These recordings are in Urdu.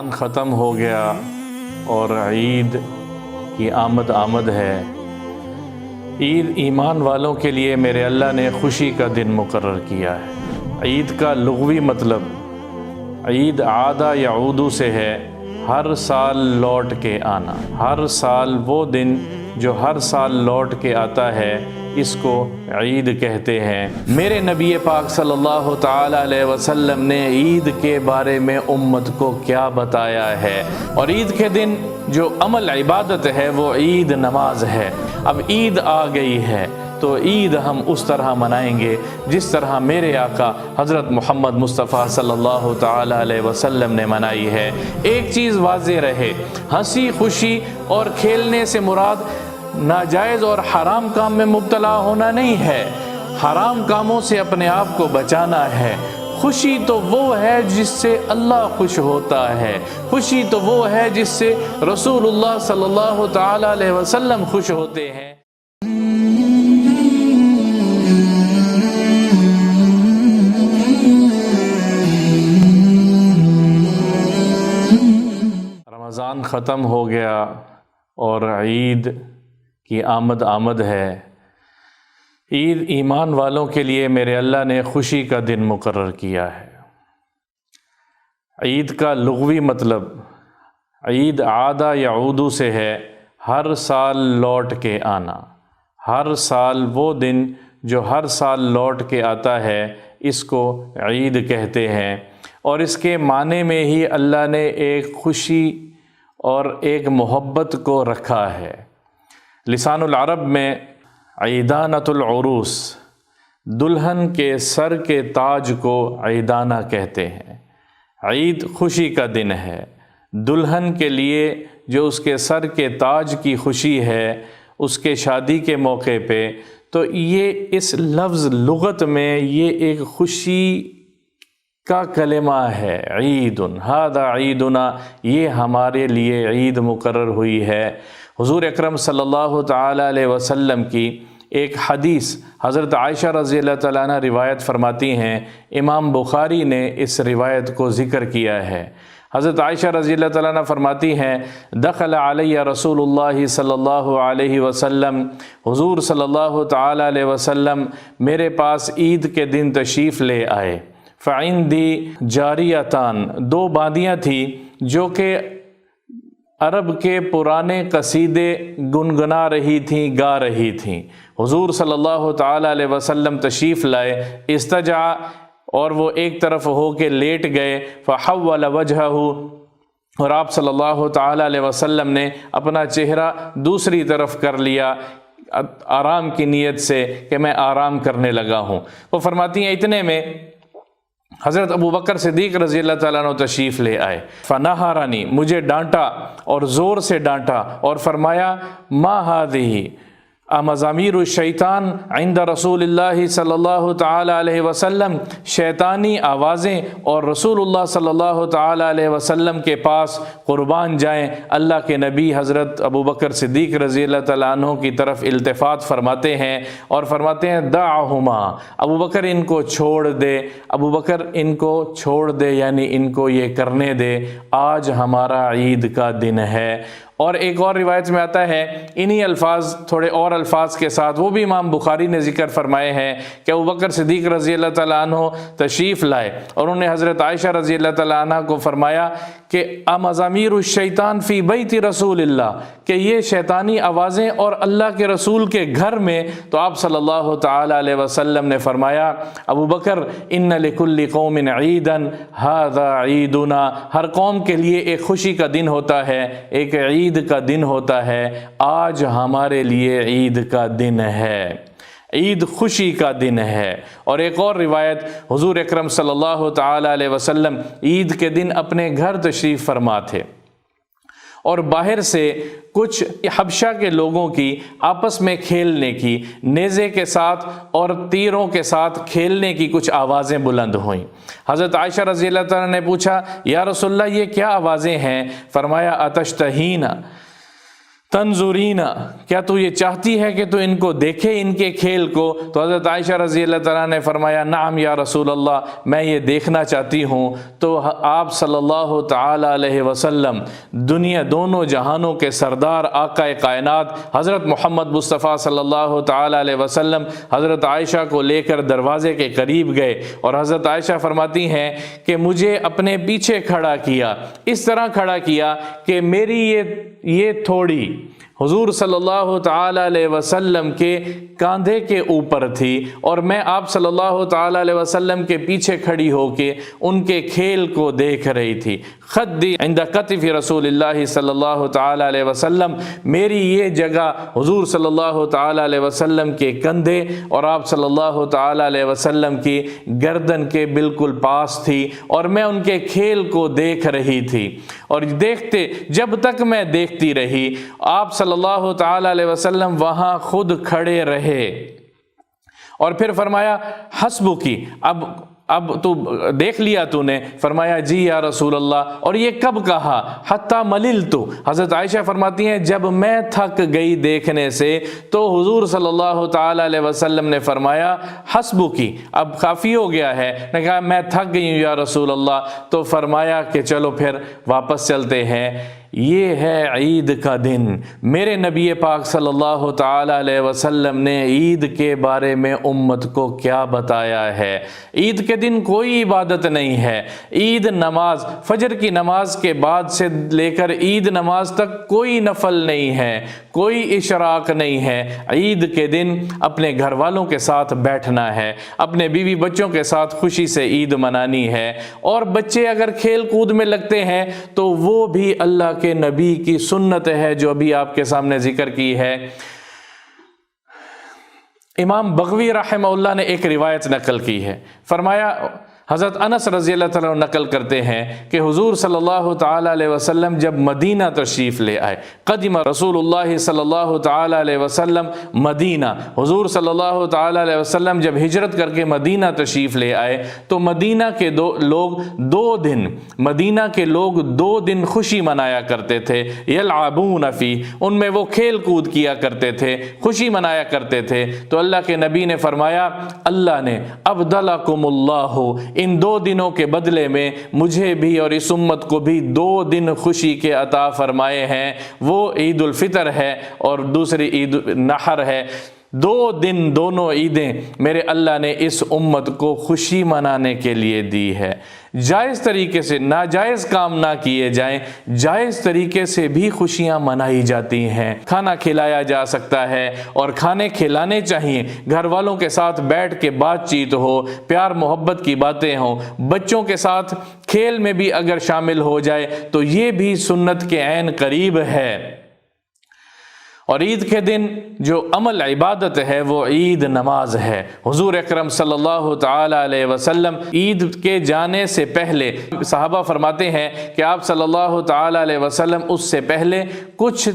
رمضان ختم ہو گیا اور عید کی آمد ہے۔ عید ایمان والوں کے لیے میرے اللہ نے خوشی کا دن مقرر کیا ہے۔ عید کا لغوی مطلب عید عاد یعود سے ہے ہر سال لوٹ کے آنا۔ ہر سال وہ دن جو ہر سال لوٹ کے آتا ہے اس کو عید کہتے ہیں۔ میرے نبی پاک صلی اللہ تعالی علیہ وسلم نے عید کے بارے میں امت کو کیا بتایا ہے، اور عید کے دن جو عمل عبادت ہے وہ عید نماز ہے۔ اب عید آ گئی ہے تو عید ہم اس طرح منائیں گے جس طرح میرے آقا حضرت محمد مصطفیٰ صلی اللہ تعالی علیہ وسلم نے منائی ہے۔ ایک چیز واضح رہے، ہنسی خوشی اور کھیلنے سے مراد ناجائز اور حرام کام میں مبتلا ہونا نہیں ہے، حرام کاموں سے اپنے آپ کو بچانا ہے۔ خوشی تو وہ ہے جس سے اللہ خوش ہوتا ہے، خوشی تو وہ ہے جس سے رسول اللہ صلی اللہ تعالی علیہ وسلم خوش ہوتے ہیں۔ رمضان ختم ہو گیا اور عید کی آمد ہے۔ عید ایمان والوں کے لیے میرے اللہ نے خوشی کا دن مقرر کیا ہے۔ عید کا لغوی مطلب عید عاد یعود سے ہے ہر سال لوٹ کے آنا۔ ہر سال وہ دن جو ہر سال لوٹ کے آتا ہے اس کو عید کہتے ہیں، اور اس کے معنی میں ہی اللہ نے ایک خوشی اور ایک محبت کو رکھا ہے۔ لسان العرب میں عیدانۃ العروس، دلہن کے سر کے تاج کو عیدانہ کہتے ہیں۔ عید خوشی کا دن ہے، دلہن کے لیے جو اس کے سر کے تاج کی خوشی ہے اس کے شادی کے موقع پہ، تو یہ اس لفظ لغت میں یہ ایک خوشی کا کلمہ ہے۔ عید ھذا عیدنا، یہ ہمارے لیے عید مقرر ہوئی ہے۔ حضور اکرم صلی اللہ تعالی علیہ وسلم کی ایک حدیث حضرت عائشہ رضی اللہ تعالیٰ عنہ روایت فرماتی ہیں، امام بخاری نے اس روایت کو ذکر کیا ہے۔ حضرت عائشہ رضی اللہ تعالیٰ عنہ فرماتی ہیں، دخل علی رسول اللہ صلی اللہ علیہ وسلم، حضور صلی اللہ تعالی علیہ وسلم میرے پاس عید کے دن تشریف لے آئے۔ فعندی جاریتان، دو باندیاں تھیں جو کہ عرب کے پرانے قصیدے گنگنا رہی تھیں، گا رہی تھیں۔ حضور صلی اللہ تعالی علیہ وسلم تشریف لائے، استجع، اور وہ ایک طرف ہو کے لیٹ گئے۔ فحول وجہہ، اور آپ صلی اللہ تعالی علیہ وسلم نے اپنا چہرہ دوسری طرف کر لیا آرام کی نیت سے کہ میں آرام کرنے لگا ہوں۔ وہ فرماتی ہیں اتنے میں حضرت ابو بکر صدیق رضی اللہ تعالیٰ عنہ تشریف لے آئے۔ فنہارنی، مجھے ڈانٹا اور زور سے ڈانٹا اور فرمایا، ما ہذہ امزامیر الشیطان عند رسول اللہ صلی اللہ تعالی علیہ وسلم، شیطانی آوازیں اور رسول اللہ صلی اللہ تعالی علیہ وسلم کے پاس قربان جائیں۔ اللہ کے نبی حضرت ابو بکر صدیق رضی اللہ تعالیٰ عنہ کی طرف التفات فرماتے ہیں اور فرماتے ہیں، دعہما، ابو بکر ان کو چھوڑ دے، ابو بکر ان کو چھوڑ دے، یعنی ان کو یہ کرنے دے، آج ہمارا عید کا دن ہے۔ اور ایک اور روایت میں آتا ہے انہی الفاظ، تھوڑے اور الفاظ کے ساتھ، وہ بھی امام بخاری نے ذکر فرمائے ہیں کہ ابو بکر صدیق رضی اللہ تعالیٰ عنہ تشریف لائے اور انہوں نے حضرت عائشہ رضی اللہ تعالیٰ عنہ کو فرمایا کہ امزامیر الشیطان فی بیت رسول اللہ، کہ یہ شیطانی آوازیں اور اللہ کے رسول کے گھر میں۔ تو آپ صلی اللہ تعالی علیہ وسلم نے فرمایا، ابو بکر ان لکل قوم عیدا ھذا عیدنا، ہر قوم کے لیے ایک خوشی کا دن ہوتا ہے، ایک عید کا دن ہوتا ہے، آج ہمارے لیے عید کا دن ہے، عید خوشی کا دن ہے۔ اور ایک اور روایت، حضور اکرم صلی اللہ تعالی علیہ وسلم عید کے دن اپنے گھر تشریف فرما تھے، اور باہر سے کچھ حبشہ کے لوگوں کی آپس میں کھیلنے کی، نیزے کے ساتھ اور تیروں کے ساتھ کھیلنے کی کچھ آوازیں بلند ہوئیں۔ حضرت عائشہ رضی اللہ تعالیٰ نے پوچھا، یا رسول اللہ یہ کیا آوازیں ہیں؟ فرمایا، اتشتہین، تنظرینا، کیا تو یہ چاہتی ہے کہ تو ان کو دیکھے ان کے کھیل کو؟ تو حضرت عائشہ رضی اللہ تعالیٰ نے فرمایا نعم یا رسول اللہ، میں یہ دیکھنا چاہتی ہوں۔ تو آپ صلی اللہ تعالیٰ علیہ وسلم دنیا دونوں جہانوں کے سردار آقا کائنات حضرت محمد مصطفیٰ صلی اللہ تعالیٰ علیہ وسلم حضرت عائشہ کو لے کر دروازے کے قریب گئے، اور حضرت عائشہ فرماتی ہیں کہ مجھے اپنے پیچھے کھڑا کیا، اس طرح کھڑا کیا کہ میری یہ تھوڑی حضور صلی اللہ تعالیٰ علیہ وسلم کے کاندھے کے اوپر تھی، اور میں آپ صلی اللہ تعالیٰ علیہ وسلم کے پیچھے کھڑی ہو کے ان کے کھیل کو دیکھ رہی تھی۔ خدی عند کتف رسول اللہ صلی اللہ تعالیٰ علیہ وسلم، میری یہ جگہ حضور صلی اللہ تعالیٰ علیہ وسلم کے کندھے اور آپ صلی اللہ تعالیٰ علیہ وسلم کی گردن کے بالکل پاس تھی، اور میں ان کے کھیل کو دیکھ رہی تھی، اور جب تک میں دیکھتی رہی آپ صلی اللہ تعالیٰ علیہ وسلم وہاں خود کھڑے رہے، اور پھر فرمایا حسبکی، اب تو دیکھ لیا تو نے؟ فرمایا جی یا رسول اللہ۔ اور یہ کب کہا؟ حتی مللتو، حضرت عائشہ فرماتی ہیں جب میں تھک گئی دیکھنے سے، تو حضور صلی اللہ تعالیٰ علیہ وسلم نے فرمایا حسبکی، اب کافی ہو گیا ہے۔ نے کہا میں تھک گئی ہوں یا رسول اللہ، تو فرمایا کہ چلو پھر واپس چلتے ہیں۔ یہ ہے عید کا دن۔ میرے نبی پاک صلی اللہ تعالیٰ علیہ وسلم نے عید کے بارے میں امت کو کیا بتایا ہے۔ عید کے دن کوئی عبادت نہیں ہے۔ عید نماز، فجر کی نماز کے بعد سے لے کر عید نماز تک کوئی نفل نہیں ہے، کوئی اشراق نہیں ہے۔ عید کے دن اپنے گھر والوں کے ساتھ بیٹھنا ہے، اپنے بیوی بچوں کے ساتھ خوشی سے عید منانی ہے، اور بچے اگر کھیل کود میں لگتے ہیں تو وہ بھی اللہ کے نبی کی سنت ہے جو ابھی آپ کے سامنے ذکر کی ہے۔ امام بغوی رحمہ اللہ نے ایک روایت نقل کی ہے، فرمایا حضرت انس رضی اللہ تعالیٰ نقل کرتے ہیں کہ حضور صلی اللہ تعالیٰ علیہ وسلم جب مدینہ تشریف لے آئے، قدم رسول اللہ صلی اللہ تعالیٰ علیہ وسلم مدینہ، حضور صلی اللہ تعالیٰ علیہ وسلم جب ہجرت کر کے مدینہ تشریف لے آئے تو مدینہ کے مدینہ کے لوگ دو دن خوشی منایا کرتے تھے، یلعبون فی، ان میں وہ کھیل کود کیا کرتے تھے، خوشی منایا کرتے تھے۔ تو اللہ کے نبی نے فرمایا اللہ نے ابدلکم اللہ، ان دو دنوں کے بدلے میں مجھے بھی اور اس امت کو بھی 2 دن خوشی کے عطا فرمائے ہیں، وہ عید الفطر ہے اور دوسری عید نحر ہے۔ 2 دن دونوں عیدیں میرے اللہ نے اس امت کو خوشی منانے کے لیے دی ہے۔ جائز طریقے سے، ناجائز کام نہ کیے جائیں، جائز طریقے سے بھی خوشیاں منائی جاتی ہیں۔ کھانا کھلایا جا سکتا ہے اور کھانے کھلانے چاہیے، گھر والوں کے ساتھ بیٹھ کے بات چیت ہو، پیار محبت کی باتیں ہوں، بچوں کے ساتھ کھیل میں بھی اگر شامل ہو جائے تو یہ بھی سنت کے عین قریب ہے۔ اور عید کے دن جو عمل عبادت ہے وہ عید نماز ہے۔ حضور اکرم صلی اللہ تعالی علیہ وسلم عید کے جانے سے پہلے، صحابہ فرماتے ہیں کہ آپ صلی اللہ تعالی علیہ وسلم اس سے پہلے کچھ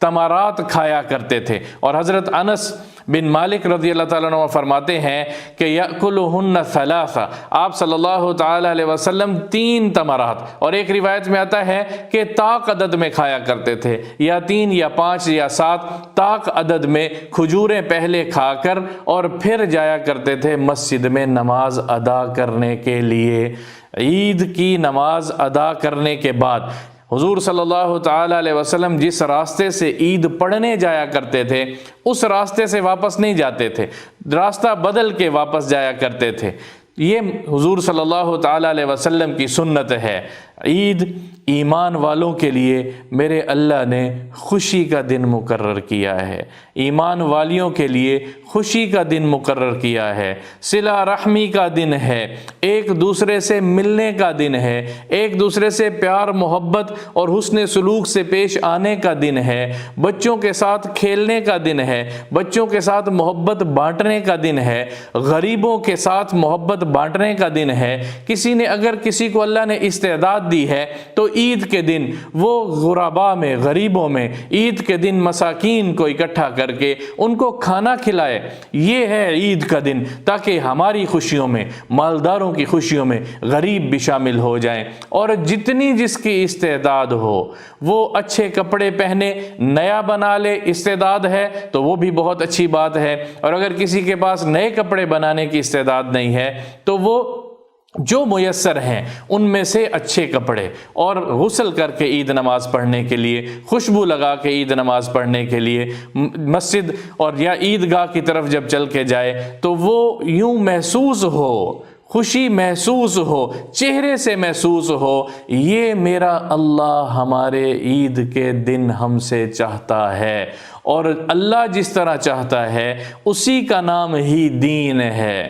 تمرات کھایا کرتے تھے، اور حضرت انس بن مالک رضی اللہ تعالیٰ عنہ فرماتے ہیں کہ یأکلہن ثلاثہ، آپ صلی اللہ تعالیٰ علیہ وسلم 3 تمرات، اور ایک روایت میں آتا ہے کہ طاق عدد میں کھایا کرتے تھے، یا 3 یا 5 یا 7 طاق عدد میں کھجوریں پہلے کھا کر اور پھر جایا کرتے تھے مسجد میں نماز ادا کرنے کے لیے۔ عید کی نماز ادا کرنے کے بعد حضور صلی اللہ تعالیٰ علیہ وسلم جس راستے سے عید پڑھنے جایا کرتے تھے اس راستے سے واپس نہیں جاتے تھے، راستہ بدل کے واپس جایا کرتے تھے۔ یہ حضور صلی اللہ تعالیٰ علیہ وسلم کی سنت ہے۔ عید ایمان والوں کے لیے میرے اللہ نے خوشی کا دن مقرر کیا ہے، ایمان والیوں کے لیے خوشی کا دن مقرر کیا ہے، صلہ رحمی کا دن ہے، ایک دوسرے سے ملنے کا دن ہے، ایک دوسرے سے پیار محبت اور حسن سلوک سے پیش آنے کا دن ہے، بچوں کے ساتھ کھیلنے کا دن ہے، بچوں کے ساتھ محبت بانٹنے کا دن ہے، غریبوں کے ساتھ محبت بانٹنے کا دن ہے۔ کسی نے اگر کسی کو اللہ نے استعداد دی ہے تو عید کے دن وہ غربا میں، غریبوں میں عید کے دن مساکین کو اکٹھا کر کے ان کو کھانا کھلائے. یہ ہے عید کا دن، تاکہ ہماری خوشیوں میں، مالداروں کی خوشیوں میں غریب بھی شامل ہو جائیں. اور جتنی جس کی استعداد ہو وہ اچھے کپڑے پہنے، نیا بنا لے. استعداد ہے تو وہ بھی بہت اچھی بات ہے، اور اگر کسی کے پاس نئے کپڑے بنانے کی استعداد نہیں ہے تو وہ جو میسر ہیں ان میں سے اچھے کپڑے اور غسل کر کے عید نماز پڑھنے کے لیے، خوشبو لگا کے عید نماز پڑھنے کے لیے مسجد اور یا عیدگاہ کی طرف جب چل کے جائے تو وہ یوں محسوس ہو، خوشی محسوس ہو، چہرے سے محسوس ہو، یہ میرا اللہ ہمارے عید کے دن ہم سے چاہتا ہے. اور اللہ جس طرح چاہتا ہے اسی کا نام ہی دین ہے،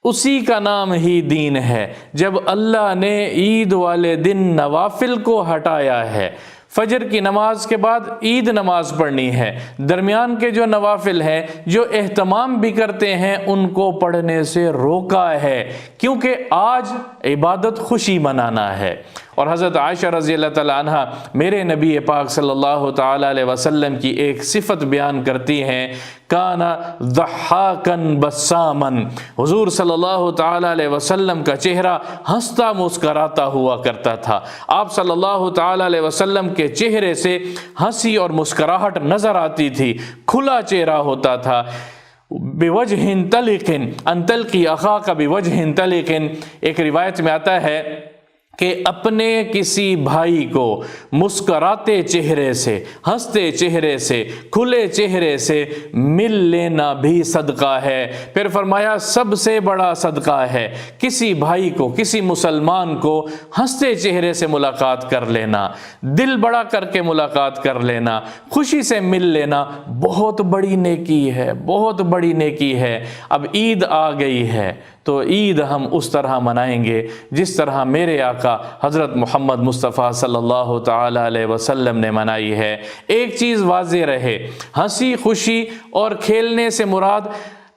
اسی کا نام ہی دین ہے. جب اللہ نے عید والے دن نوافل کو ہٹایا ہے، فجر کی نماز کے بعد عید نماز پڑھنی ہے، درمیان کے جو نوافل ہیں جو اہتمام بھی کرتے ہیں ان کو پڑھنے سے روکا ہے، کیونکہ آج عبادت خوشی منانا ہے. اور حضرت عائشہ رضی اللہ تعالیٰ عنہ میرے نبی پاک صلی اللہ تعالیٰ علیہ وسلم کی ایک صفت بیان کرتی ہیں، کانا ضحاکن بسامن. حضور صلی اللہ تعالیٰ علیہ وسلم کا چہرہ ہنستا مسکراتا ہوا کرتا تھا. آپ صلی اللہ تعالیٰ علیہ وسلم کے چہرے سے ہنسی اور مسکراہٹ نظر آتی تھی، کھلا چہرہ ہوتا تھا. بوجہ طلق ان تلقی اخاک بوجہ طلق، ایک روایت میں آتا ہے کہ اپنے کسی بھائی کو مسکراتے چہرے سے، ہنستے چہرے سے، کھلے چہرے سے مل لینا بھی صدقہ ہے. پھر فرمایا سب سے بڑا صدقہ ہے کسی بھائی کو، کسی مسلمان کو ہنستے چہرے سے ملاقات کر لینا، دل بڑا کر کے ملاقات کر لینا، خوشی سے مل لینا. بہت بڑی نیکی ہے، بہت بڑی نیکی ہے. اب عید آ گئی ہے تو عید ہم اس طرح منائیں گے جس طرح میرے آقا حضرت محمد مصطفیٰ صلی اللہ تعالی علیہ وسلم نے منائی ہے. ایک چیز واضح رہے، ہنسی خوشی اور کھیلنے سے مراد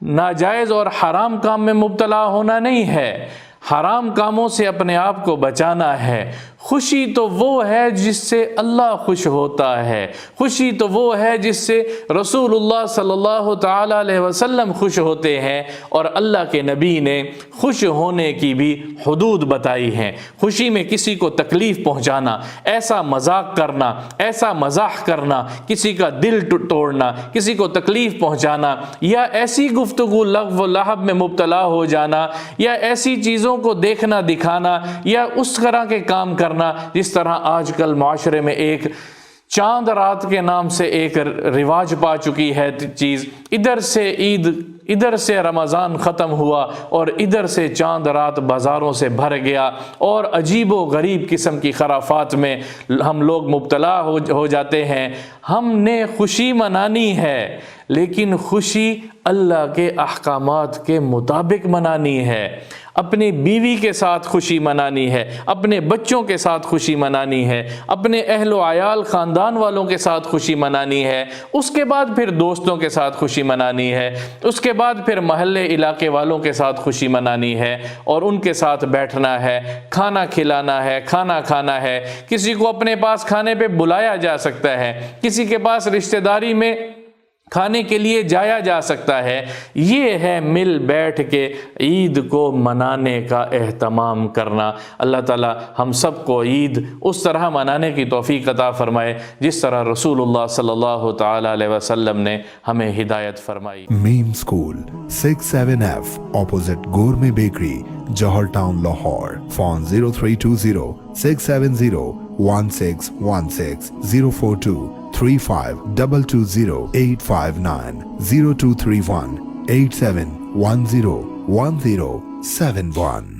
ناجائز اور حرام کام میں مبتلا ہونا نہیں ہے، حرام کاموں سے اپنے آپ کو بچانا ہے. خوشی تو وہ ہے جس سے اللہ خوش ہوتا ہے، خوشی تو وہ ہے جس سے رسول اللہ صلی اللہ تعالی علیہ وسلم خوش ہوتے ہیں. اور اللہ کے نبی نے خوش ہونے کی بھی حدود بتائی ہیں. خوشی میں کسی کو تکلیف پہنچانا، ایسا مذاق کرنا، ایسا مزاح کرنا، کسی کا دل توڑنا، کسی کو تکلیف پہنچانا، یا ایسی گفتگو لغو و لعب میں مبتلا ہو جانا، یا ایسی چیزوں کو دیکھنا دکھانا، یا اس طرح کے کام کرنا جس طرح آج کل معاشرے میں ایک چاند رات کے نام سے ایک رواج پا چکی ہے چیز. ادھر سے عید، ادھر سے رمضان ختم ہوا اور ادھر سے چاند رات بازاروں سے بھر گیا، اور عجیب و غریب قسم کی خرافات میں ہم لوگ مبتلا ہو جاتے ہیں. ہم نے خوشی منانی ہے لیکن خوشی اللہ کے احکامات کے مطابق منانی ہے. اپنی بیوی کے ساتھ خوشی منانی ہے، اپنے بچوں کے ساتھ خوشی منانی ہے، اپنے اہل و عیال خاندان والوں کے ساتھ خوشی منانی ہے، اس کے بعد پھر دوستوں کے ساتھ خوشی منانی ہے، اس کے بعد پھر محلے علاقے والوں کے ساتھ خوشی منانی ہے، اور ان کے ساتھ بیٹھنا ہے، کھانا کھلانا ہے، کھانا کھانا ہے. کسی کو اپنے پاس کھانے پہ بلایا جا سکتا ہے، کسی کے پاس رشتہ داری میں کھانے کے لیے جایا جا سکتا ہے. یہ ہے مل بیٹھ کے عید کو منانے کا اہتمام کرنا. اللہ تعالی ہم سب کو عید اس طرح منانے کی توفیق عطا فرمائے جس طرح رسول اللہ صلی اللہ تعالی علیہ وسلم نے ہمیں ہدایت فرمائی. میم school 67F opposite Gourmet Bakery, Johar Town, Lahore. Phone 0320 670 1616 042 3522 859 0231 8710 1071.